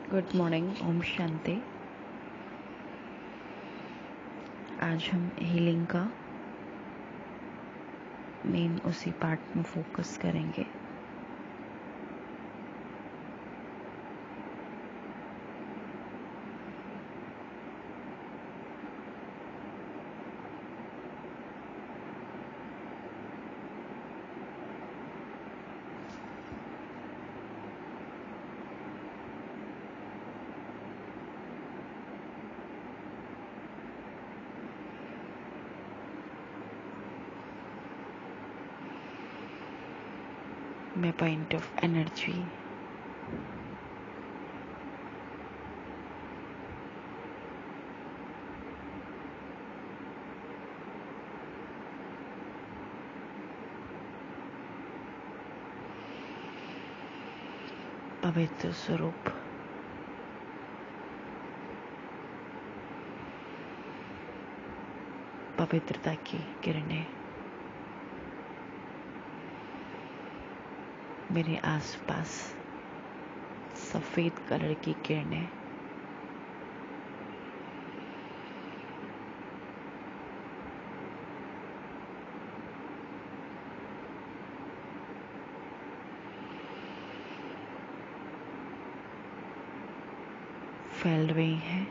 Good morning, Om Shanti. आज हम healing का मेन उसी पार्ट में फोकस करेंगे। मैं पॉइंट ऑफ एनर्जी पवित्र स्वरूप पवित्रता की किरणें मेरे आसपास, सफेद कलर की किरणें फैल रही हैं।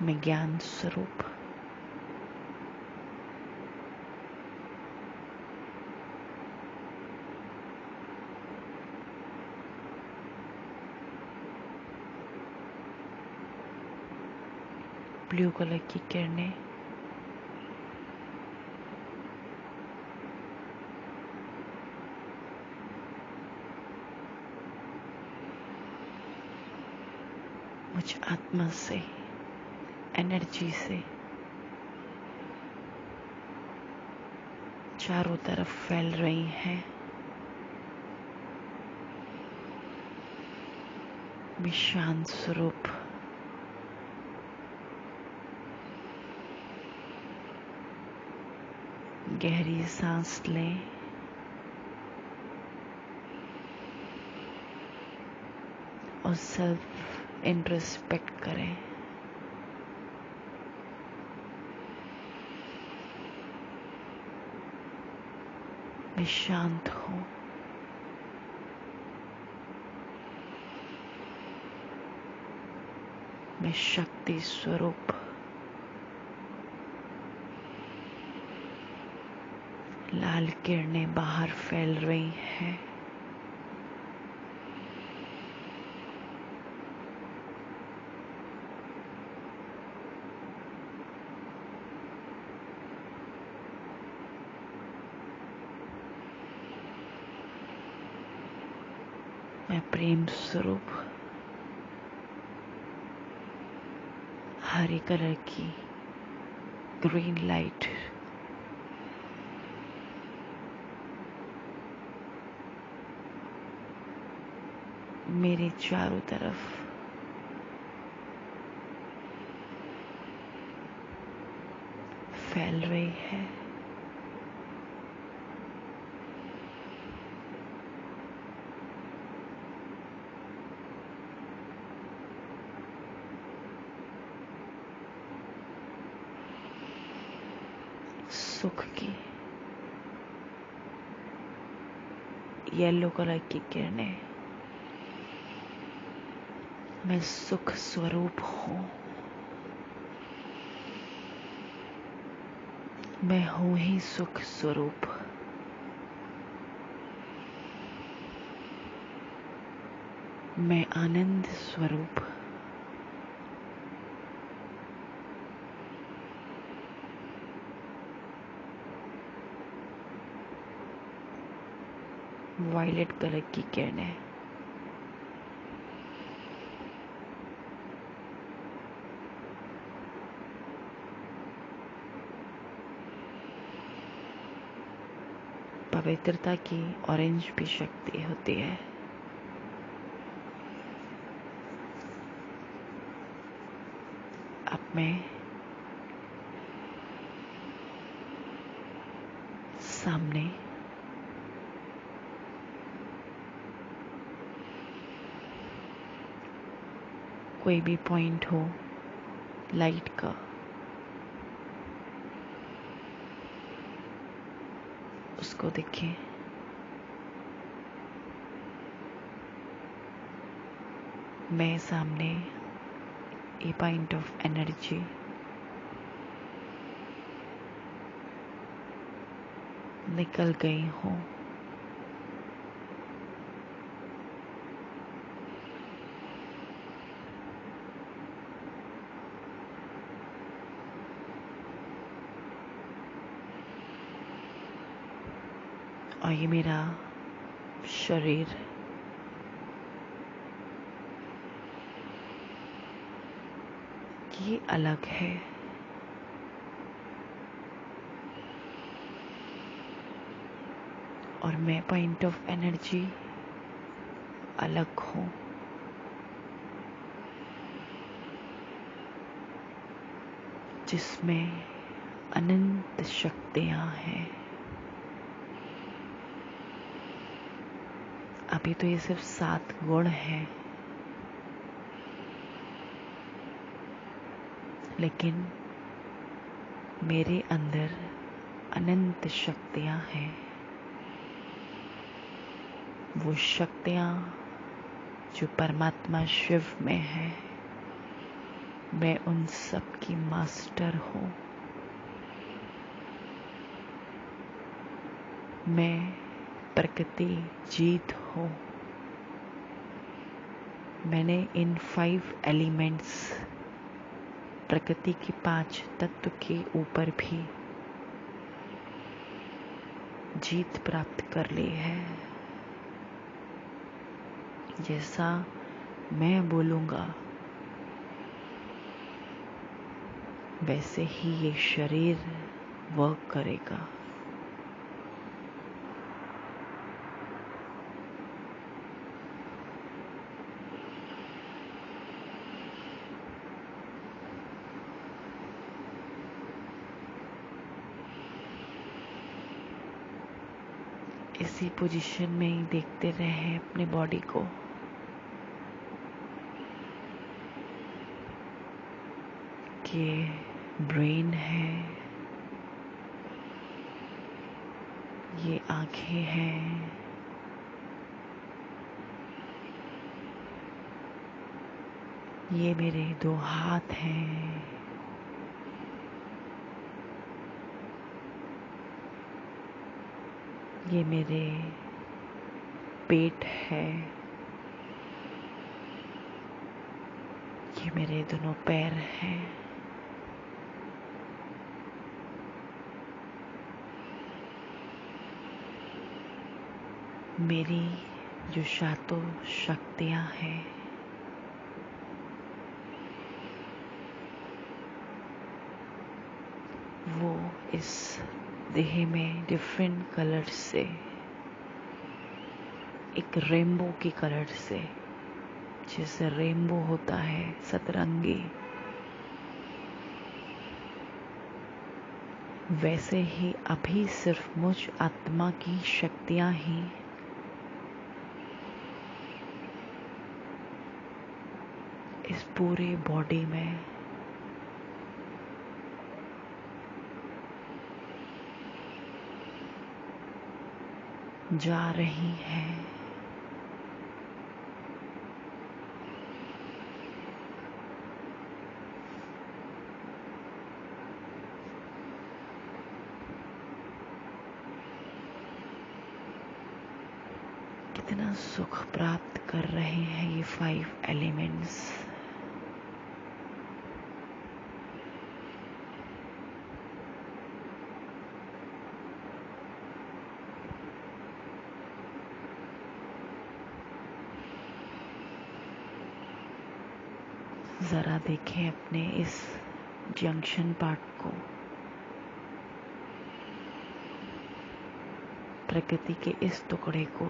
मैं ज्ञान स्वरूप ब्लू कलर की किरणें मुझ आत्मा से, एनर्जी से चारों तरफ फैल रही हैं। मैं शांत स्वरूप गहरी सांस लें और सेल्फ इंट्रोस्पेक्ट करें। मैं शांत हूँ। मैं शक्ति स्वरूप लाल किरणें बाहर फैल रही हैं। मैं प्रेम स्वरूप हरे कलर की ग्रीन लाइट मेरे चारों तरफ फैल रही है। सुख की येलो कलर की किरणें, मैं सुख स्वरूप हूँ। मैं हूँ ही सुख स्वरूप। मैं आनंद स्वरूप वायलेट कलर की किरणें पवित्रता की ऑरेंज भी शक्ति होती है। में सामने कोई भी पॉइंट हो लाइट का, उसको देखें। मैं सामने ए पॉइंट ऑफ एनर्जी निकल गई हूँ। और ये मेरा शरीर ये अलग है। और मैं पॉइंट ऑफ एनर्जी अलग हूँ। जिसमें अनंत शक्तियाँ हैं। अभी तो ये सिर्फ 7 गुण हैं, लेकिन मेरे अंदर अनंत शक्तियाँ हैं। वो शक्तियाँ जो परमात्मा शिव में है, मैं उन सब की मास्टर हूँ। मैं प्रकृति जीत हूँ। मैंने इन 5 एलिमेंट्स, प्रकृति के 5 तत्व के ऊपर भी जीत प्राप्त कर ली है। जैसा मैं बोलूँगा वैसे ही ये शरीर वर्क करेगा। इसी पोजीशन में ही देखते रहे अपने बॉडी को। कि ब्रेन है, ये आंखें हैं, ये मेरे 2 हाथ हैं, ये मेरे पेट है, ये मेरे दोनों पैर हैं। मेरी जो सातों शक्तियाँ हैं, वो इस देह में डिफरेंट कलर से, एक रेनबो की कलर से, जैसे रेनबो होता है सतरंगी, वैसे ही अभी सिर्फ मुझ आत्मा की शक्तियाँ ही इस पूरे बॉडी में जा रही हैं। कितना सुख प्राप्त कर रहे हैं ये 5 एलिमेंट्स। जरा देखें अपने इस जंक्शन पार्ट को, प्रकृति के इस टुकड़े को।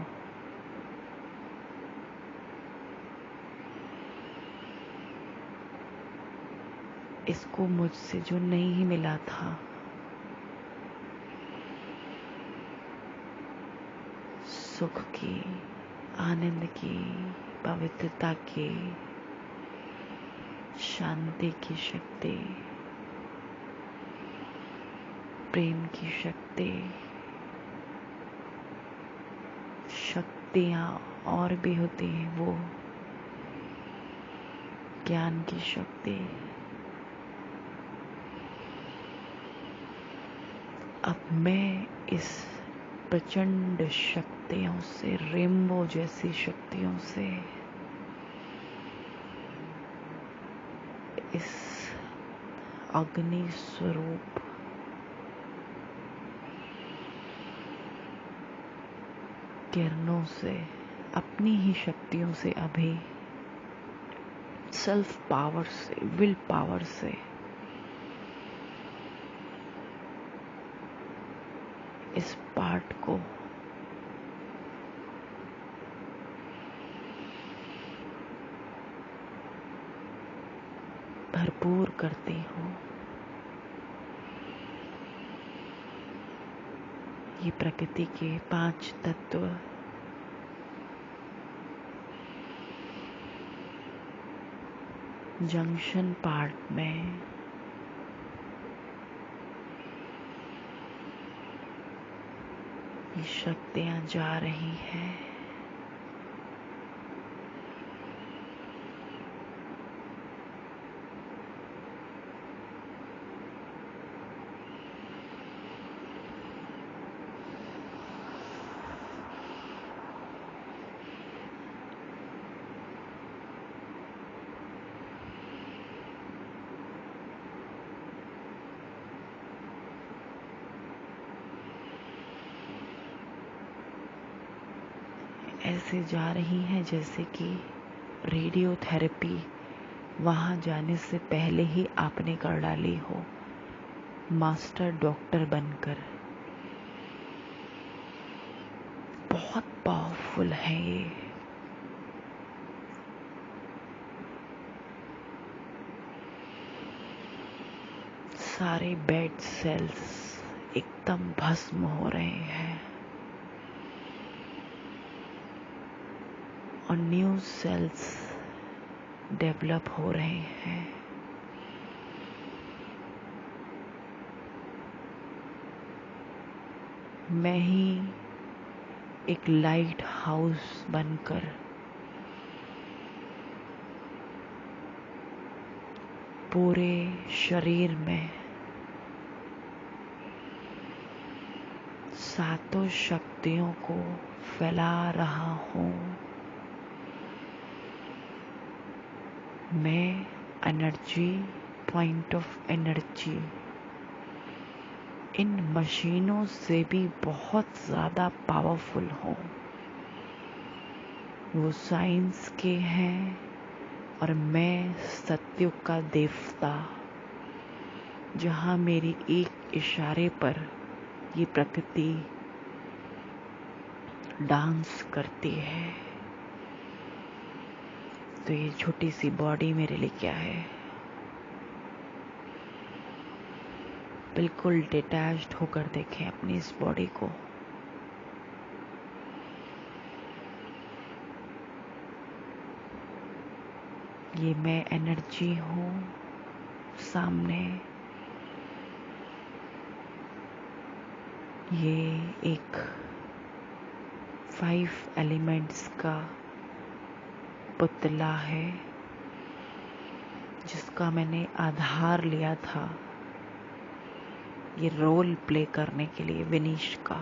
इसको मुझसे जो नहीं मिला था, सुख की, आनंद की, पवित्रता की, शांति की शक्ति, प्रेम की शक्ति, शक्तियाँ और भी होती हैं, वो ज्ञान की शक्ति। अब मैं इस प्रचंड शक्तियों से, रेनबो जैसी शक्तियों से, इस अग्नि स्वरूप किरणों से, अपनी ही शक्तियों से, अभी सेल्फ पावर से, विल पावर से इस पार्ट को भरपूर करती हूँ। ये प्रकृति के 5 तत्व जंक्शन पार्ट में ये शक्तियाँ जा रही हैं। ऐसे जा रही हैं जैसे कि रेडियोथेरेपी वहाँ जाने से पहले ही आपने कर डाली हो, मास्टर डॉक्टर बनकर। बहुत पावरफुल है ये। सारे बेड सेल्स एकदम भस्म हो रहे हैं और न्यू सेल्स डेवलप हो रहे हैं। मैं ही एक लाइट हाउस बनकर पूरे शरीर में सातों शक्तियों को फैला रहा हूँ। मैं energy, point of energy in मशीनों से भी बहुत ज़्यादा पावरफुल हूँ। वो साइंस के हैं और मैं सत्युग का देवता, जहाँ मेरी एक इशारे पर ये प्रकृति डांस करती है। तो ये छोटी सी बॉडी मेरे लिए क्या है? बिल्कुल डिटैच्ड होकर देखें अपनी इस बॉडी को। ये मैं एनर्जी हूँ। सामने ये एक 5 एलिमेंट्स का पुतला है, जिसका मैंने आधार लिया था ये रोल प्ले करने के लिए, विनीश का।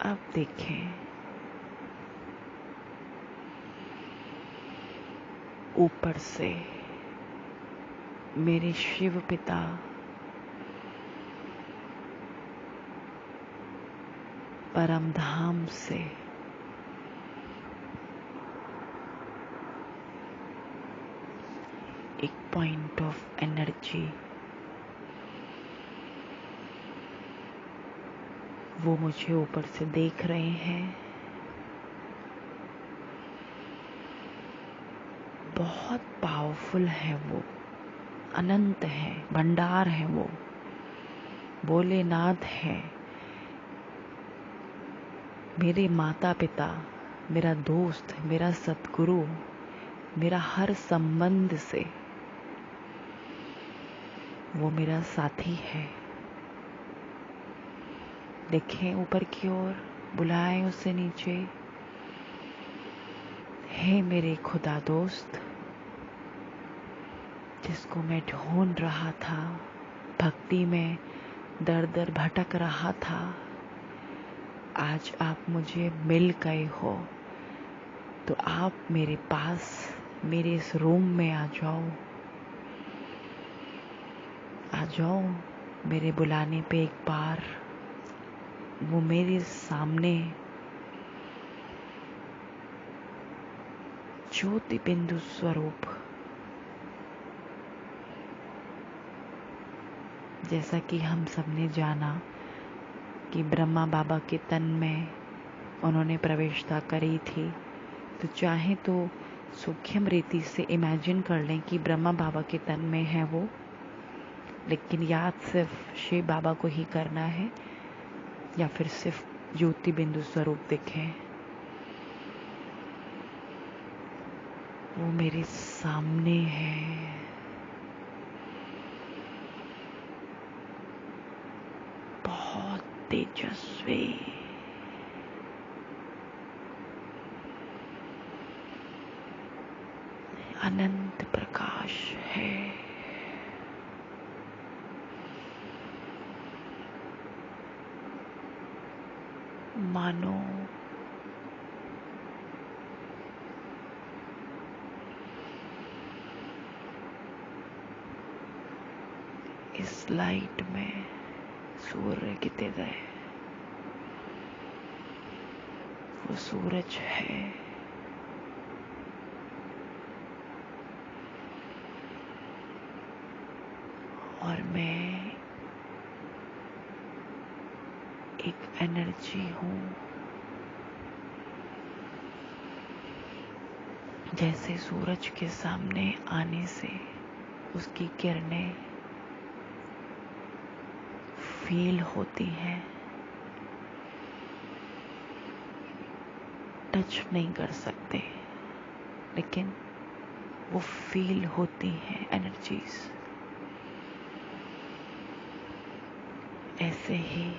अब देखें, ऊपर से मेरे शिव पिता परम धाम से एक पॉइंट ऑफ एनर्जी, वो मुझे ऊपर से देख रहे हैं। बहुत पावरफुल है वो, अनंत है, भंडार है वो, भोलेनाथ है। मेरे माता पिता, मेरा दोस्त, मेरा सतगुरु, मेरा हर संबंध से वो मेरा साथी है। देखें ऊपर की ओर, बुलाएं उसे नीचे। हे मेरे खुदा दोस्त, जिसको मैं ढूंढ रहा था, भक्ति में दर दर भटक रहा था, आज आप मुझे मिल गए हो। तो आप मेरे पास, मेरे इस रूम में आ जाओ, आ जाओ मेरे बुलाने पे एक बार। वो मेरे सामने ज्योति बिंदु स्वरूप, जैसा कि हम सबने जाना कि ब्रह्मा बाबा के तन में उन्होंने प्रवेशता करी थी, तो चाहे तो सूक्ष्म रीति से इमेजिन कर लें कि ब्रह्मा बाबा के तन में है वो, लेकिन याद सिर्फ शिव बाबा को ही करना है, या फिर सिर्फ ज्योति बिंदु स्वरूप दिखें। वो मेरे सामने है, बहुत तेजस्वी, अनंत प्रकाश है। मानो इस लाइट में सूर्य कितने गए, वो सूरज है। और मैं एक एनर्जी हूँ, जैसे सूरज के सामने आने से उसकी किरणें फील होती हैं, टच नहीं कर सकते, लेकिन वो फील होती हैं एनर्जीज। ऐसे ही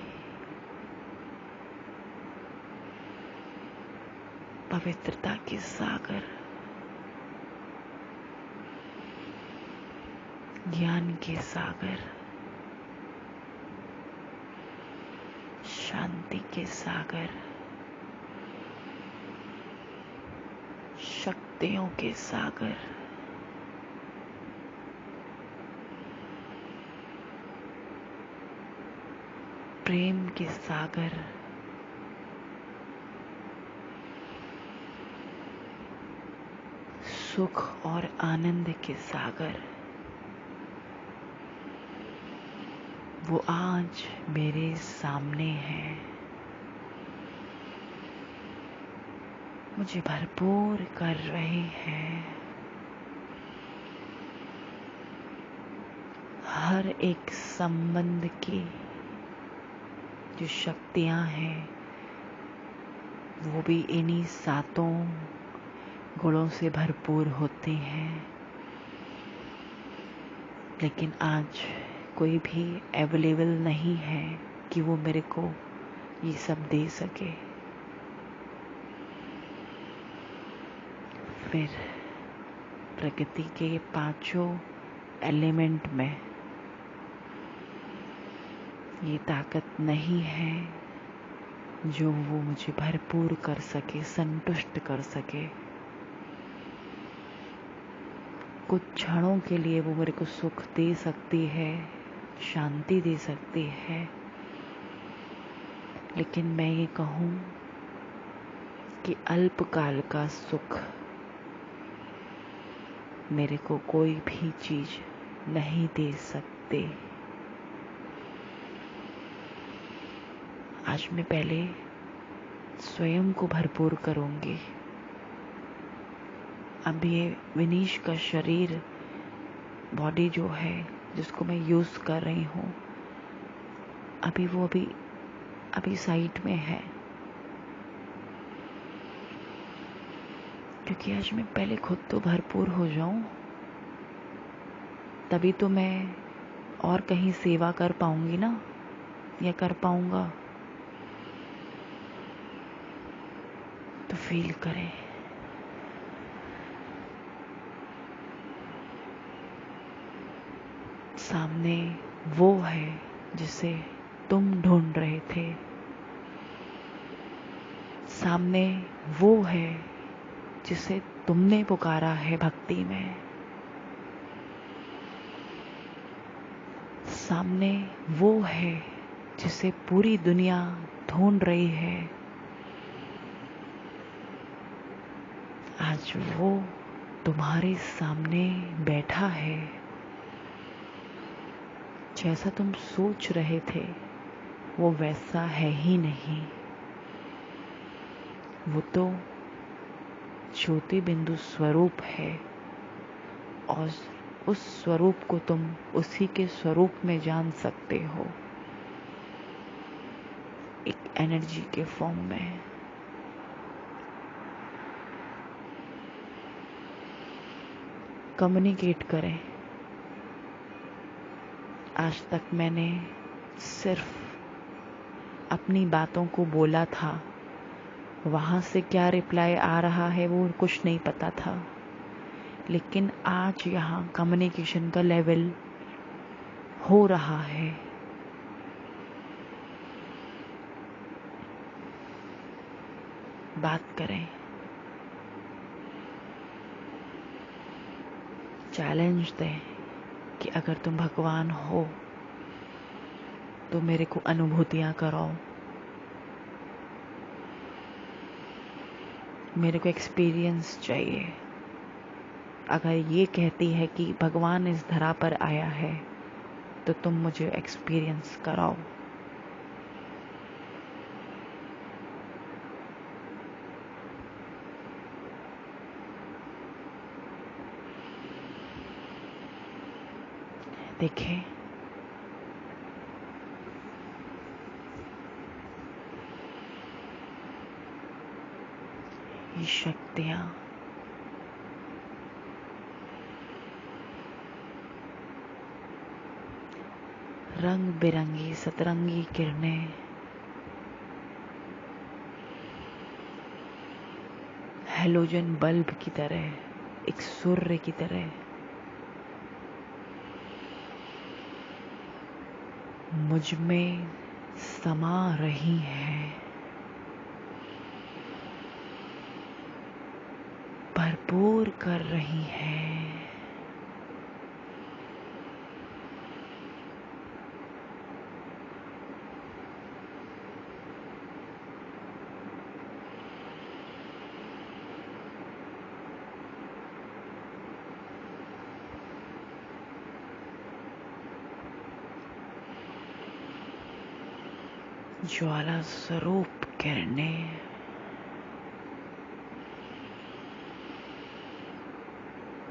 पवित्रता के सागर, ज्ञान के सागर, शांति के सागर, शक्तियों के सागर, प्रेम के सागर, सुख और आनंद के सागर, वो आज मेरे सामने है। मुझे भरपूर कर रहे हैं। हर एक संबंध की जो शक्तियां हैं, वो भी इन्हीं सातों गुणों से भरपूर होते हैं। लेकिन आज कोई भी अवेलेबल नहीं है कि वो मेरे को ये सब दे सके। फिर प्रकृति के पांचों एलिमेंट में ये ताकत नहीं है जो वो मुझे भरपूर कर सके, संतुष्ट कर सके। कुछ क्षणों के लिए वो मेरे को सुख दे सकती है, शांति दे सकती है, लेकिन मैं ये कहूँ कि अल्पकाल का सुख मेरे को कोई भी चीज नहीं दे सकते। आज मैं पहले स्वयं को भरपूर करूंगी, अब ये विनीश का शरीर, बॉडी जो है जिसको मैं यूज कर रही हूँ, अभी साइड में है, क्योंकि आज मैं पहले खुद तो भरपूर हो जाऊं, तभी तो मैं और कहीं सेवा कर पाऊंगी ना, या कर पाऊंगा। तो फील करें, सामने वो है जिसे तुम ढूंढ रहे थे, सामने वो है जिसे तुमने पुकारा है भक्ति में, सामने वो है जिसे पूरी दुनिया ढूंढ रही है। आज वो तुम्हारे सामने बैठा है। जैसा तुम सोच रहे थे वो वैसा है ही नहीं। वो तो ज्योति बिंदु स्वरूप है, और उस स्वरूप को तुम उसी के स्वरूप में जान सकते हो, एक एनर्जी के फॉर्म में। कम्युनिकेट करें। आज तक मैंने सिर्फ अपनी बातों को बोला था, वहां से क्या रिप्लाई आ रहा है वो कुछ नहीं पता था, लेकिन आज यहाँ कम्युनिकेशन का लेवल हो रहा है। बात करें, चैलेंज दें कि अगर तुम भगवान हो तो मेरे को अनुभूतियां कराओ, मेरे को एक्सपीरियंस चाहिए। अगर ये कहती है कि भगवान इस धरा पर आया है तो तुम मुझे एक्सपीरियंस कराओ। देखें, ये शक्तियां रंग बिरंगी सतरंगी किरणें हेलोजन बल्ब की तरह, एक सूर्य की तरह मुझ में समा रही हैं, भरपूर कर रही हैं। ज्वाला स्वरूप किरणें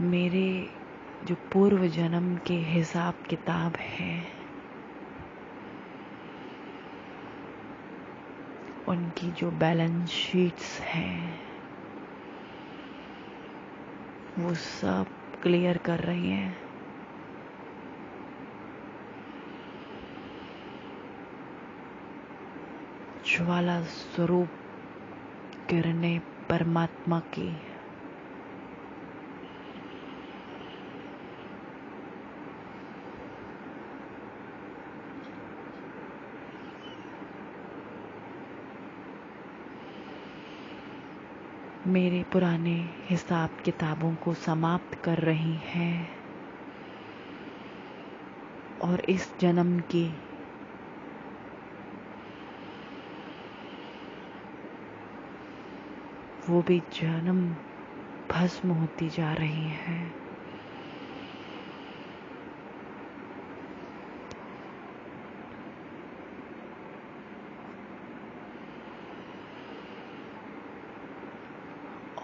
मेरे जो पूर्व जन्म के हिसाब किताब है, उनकी जो बैलेंस शीट्स हैं वो सब क्लियर कर रही हैं। ज्वाला स्वरूप किरणें परमात्मा की मेरे पुराने हिसाब किताबों को समाप्त कर रही हैं, और इस जन्म की वो भी जन्म भस्म होती जा रही है।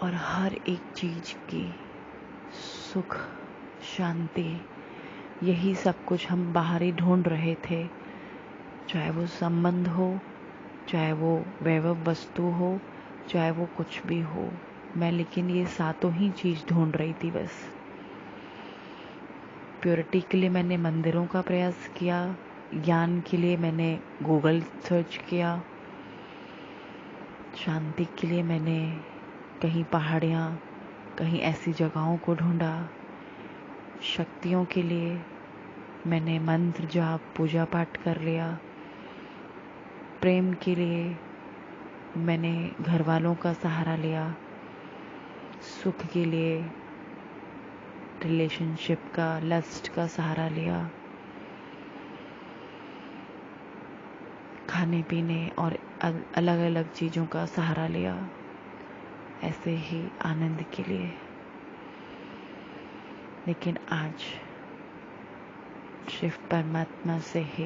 और हर एक चीज की सुख, शांति, यही सब कुछ हम बाहर ही ढूंढ रहे थे। चाहे वो संबंध हो, चाहे वो वैभव वस्तु हो, चाहे वो कुछ भी हो, मैं लेकिन ये सातों ही चीज ढूंढ रही थी बस। प्योरिटी के लिए मैंने मंदिरों का प्रयास किया, ज्ञान के लिए मैंने गूगल सर्च किया, शांति के लिए मैंने कहीं पहाड़ियाँ, कहीं ऐसी जगहों को ढूंढा, शक्तियों के लिए मैंने मंत्र जाप पूजा पाठ कर लिया, प्रेम के लिए मैंने घर वालों का सहारा लिया, सुख के लिए रिलेशनशिप का, लस्ट का सहारा लिया, खाने पीने और अलग अलग चीज़ों का सहारा लिया, ऐसे ही आनंद के लिए। लेकिन आज शिव परमात्मा से ही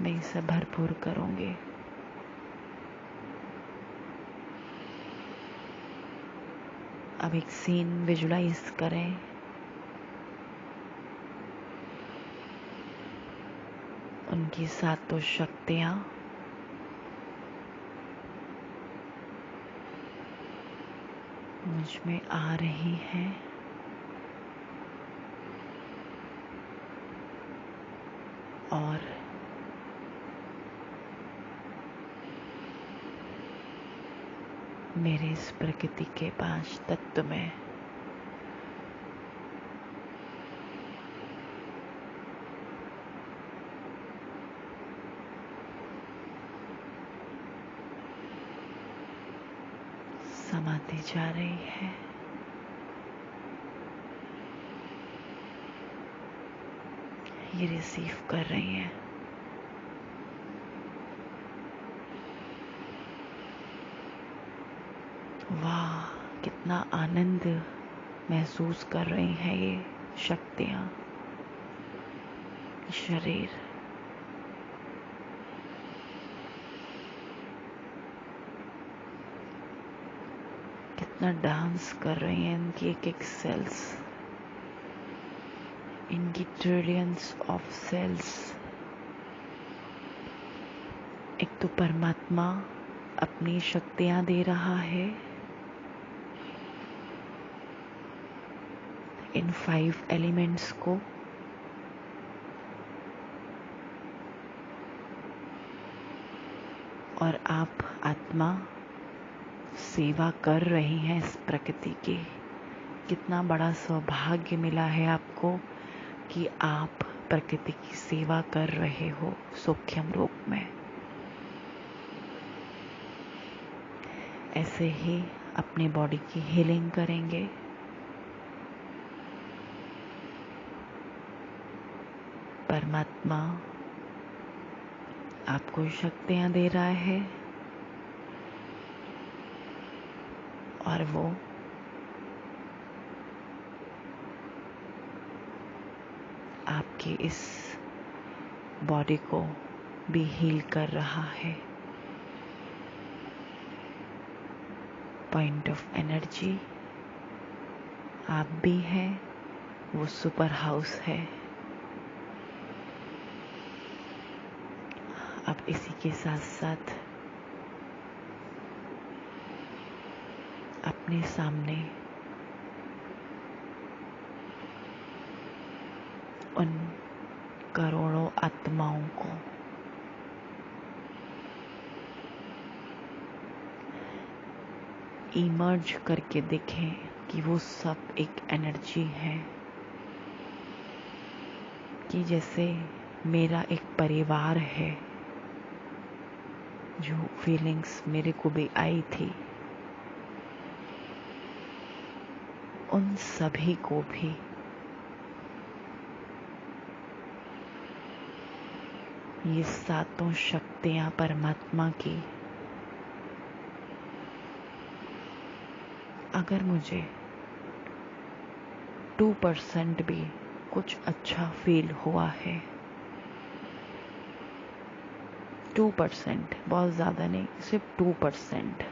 मैं इसे भरपूर करूंगी। अब एक सीन विजुलाइज करें, उनकी सातों शक्तियां मुझ में आ रही हैं और मेरे इस प्रकृति के 5 तत्व में समाती जा रही है। ये रिसीव कर रही है। वाह, कितना आनंद महसूस कर रही हैं ये शक्तियाँ, शरीर। कितना डांस कर रही हैं इनकी एक एक सेल्स, इनकी ट्रिलियंस ऑफ सेल्स। एक तो परमात्मा अपनी शक्तियां दे रहा है इन 5 एलिमेंट्स को, और आप आत्मा सेवा कर रही हैं इस प्रकृति की। कितना बड़ा सौभाग्य मिला है आपको कि आप प्रकृति की सेवा कर रहे हो सूक्ष्म रूप में। ऐसे ही अपनी बॉडी की हीलिंग करेंगे। परमात्मा आपको शक्तियां दे रहा है और वो आपकी इस बॉडी को भी हील कर रहा है। पॉइंट ऑफ एनर्जी आप भी हैं, वो सुपर हाउस है। अब इसी के साथ साथ अपने सामने उन करोड़ों आत्माओं को इमर्ज करके देखें कि वो सब एक एनर्जी है, कि जैसे मेरा एक परिवार है। जो फीलिंग्स मेरे को भी आई थी, उन सभी को भी ये सातों शक्तियां परमात्मा की, अगर मुझे 2% भी कुछ अच्छा फील हुआ है 2%, बहुत ज़्यादा नहीं, सिर्फ 2%।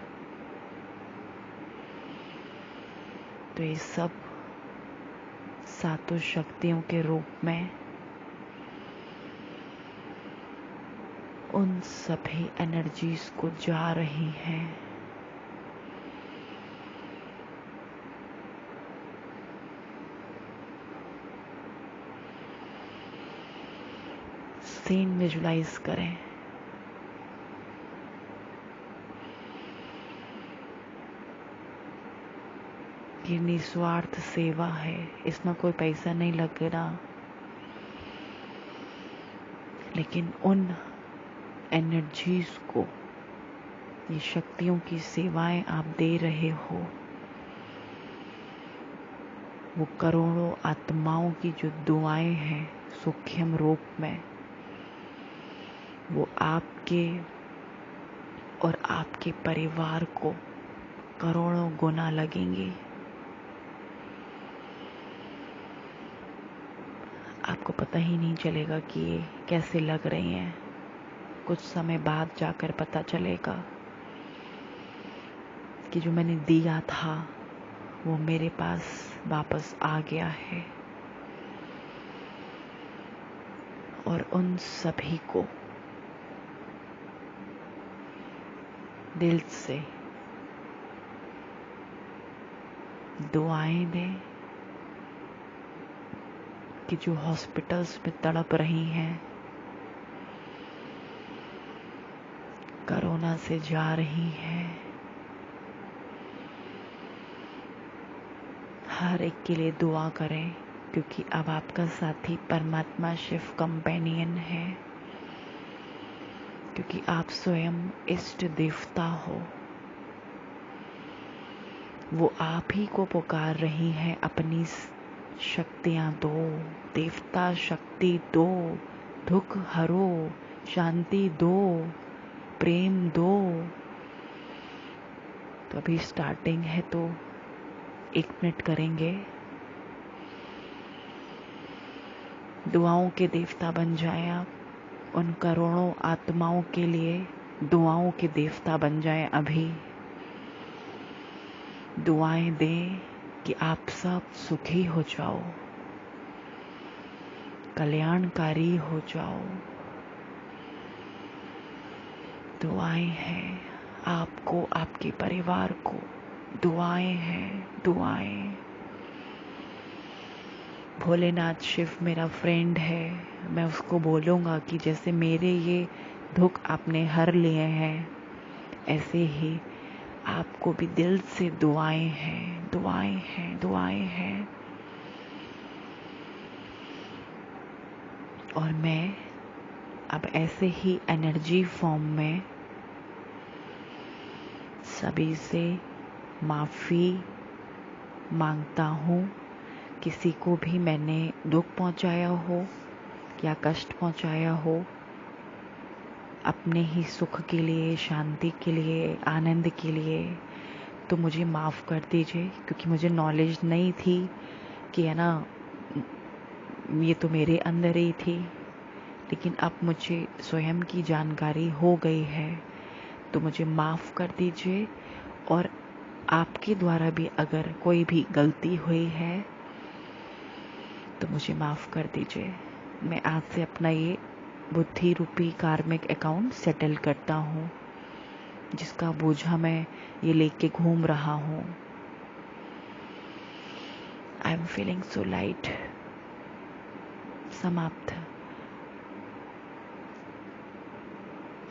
तो ये सब सातों शक्तियों के रूप में उन सभी एनर्जीज को जा रही हैं। सीन विजुलाइज करें। ये निस्वार्थ सेवा है, इसमें कोई पैसा नहीं लग रहा, लेकिन उन एनर्जीज को, ये शक्तियों की सेवाएं आप दे रहे हो, वो करोड़ों आत्माओं की जो दुआएं हैं सूक्ष्म रूप में, वो आपके और आपके परिवार को करोड़ों गुना लगेंगी। आपको पता ही नहीं चलेगा कि ये कैसे लग रही हैं। कुछ समय बाद जाकर पता चलेगा कि जो मैंने दिया था वो मेरे पास वापस आ गया है। और उन सभी को दिल से दुआएं दें कि जो हॉस्पिटल्स में तड़प रही हैं, कोरोना से जा रही हैं, हर एक के लिए दुआ करें, क्योंकि अब आपका साथी परमात्मा शिव कंपेनियन है, क्योंकि आप स्वयं इष्ट देवता हो। वो आप ही को पुकार रही हैं, अपनी शक्तियां दो, देवता शक्ति दो, दुख हरो, शांति दो, प्रेम दो। तो अभी स्टार्टिंग है, तो 1 मिनट करेंगे। दुआओं के देवता बन जाएं आप, उन करोड़ों आत्माओं के लिए दुआओं के देवता बन जाएं। अभी दुआएं दें कि आप सब सुखी हो जाओ, कल्याणकारी हो जाओ। दुआएं हैं आपको, आपके परिवार को, दुआएं हैं, दुआएं। भोलेनाथ शिव मेरा फ्रेंड है, मैं उसको बोलूँगा कि जैसे मेरे ये दुख आपने हर लिए हैं, ऐसे ही आपको भी दिल से दुआएं हैं, दुआएं हैं, दुआएं हैं। और मैं अब ऐसे ही एनर्जी फॉर्म में सभी से माफ़ी मांगता हूँ। किसी को भी मैंने दुख पहुँचाया हो या कष्ट पहुँचाया हो, अपने ही सुख के लिए, शांति के लिए, आनंद के लिए, तो मुझे माफ़ कर दीजिए, क्योंकि मुझे नॉलेज नहीं थी कि है ना, ये तो मेरे अंदर ही थी। लेकिन अब मुझे स्वयं की जानकारी हो गई है, तो मुझे माफ़ कर दीजिए। और आपके द्वारा भी अगर कोई भी गलती हुई है तो मुझे माफ़ कर दीजिए। मैं आज से अपना ये बुद्धि रूपी कार्मिक अकाउंट सेटल करता हूँ, जिसका बोझा मैं ये लेके घूम रहा हूँ। I am feeling so light. समाप्त।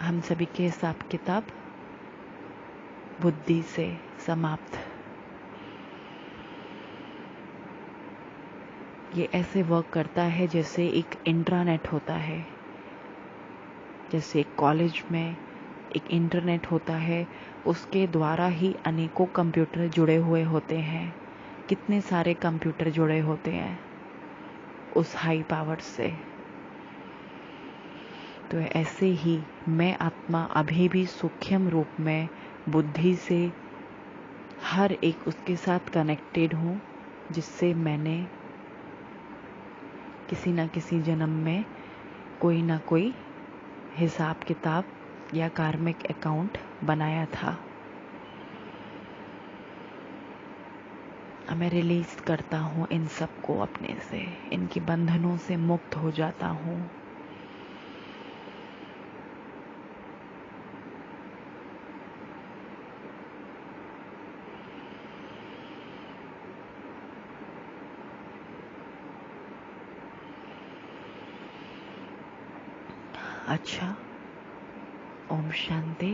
हम सभी के हिसाब किताब बुद्धि से समाप्त। ये ऐसे वर्क करता है जैसे एक इंट्रानेट होता है, जैसे एक कॉलेज में एक इंटरनेट होता है, उसके द्वारा ही अनेकों कंप्यूटर जुड़े हुए होते हैं। कितने सारे कंप्यूटर जुड़े होते हैं उस हाई पावर से। तो ऐसे ही मैं आत्मा अभी भी सूक्ष्म रूप में बुद्धि से हर एक उसके साथ कनेक्टेड हूँ, जिससे मैंने किसी न किसी जन्म में कोई ना कोई हिसाब किताब या कार्मिक अकाउंट बनाया था। मैं रिलीज करता हूँ इन सब को अपने से, इनके बंधनों से मुक्त हो जाता हूँ। अच्छा, ओम शांति।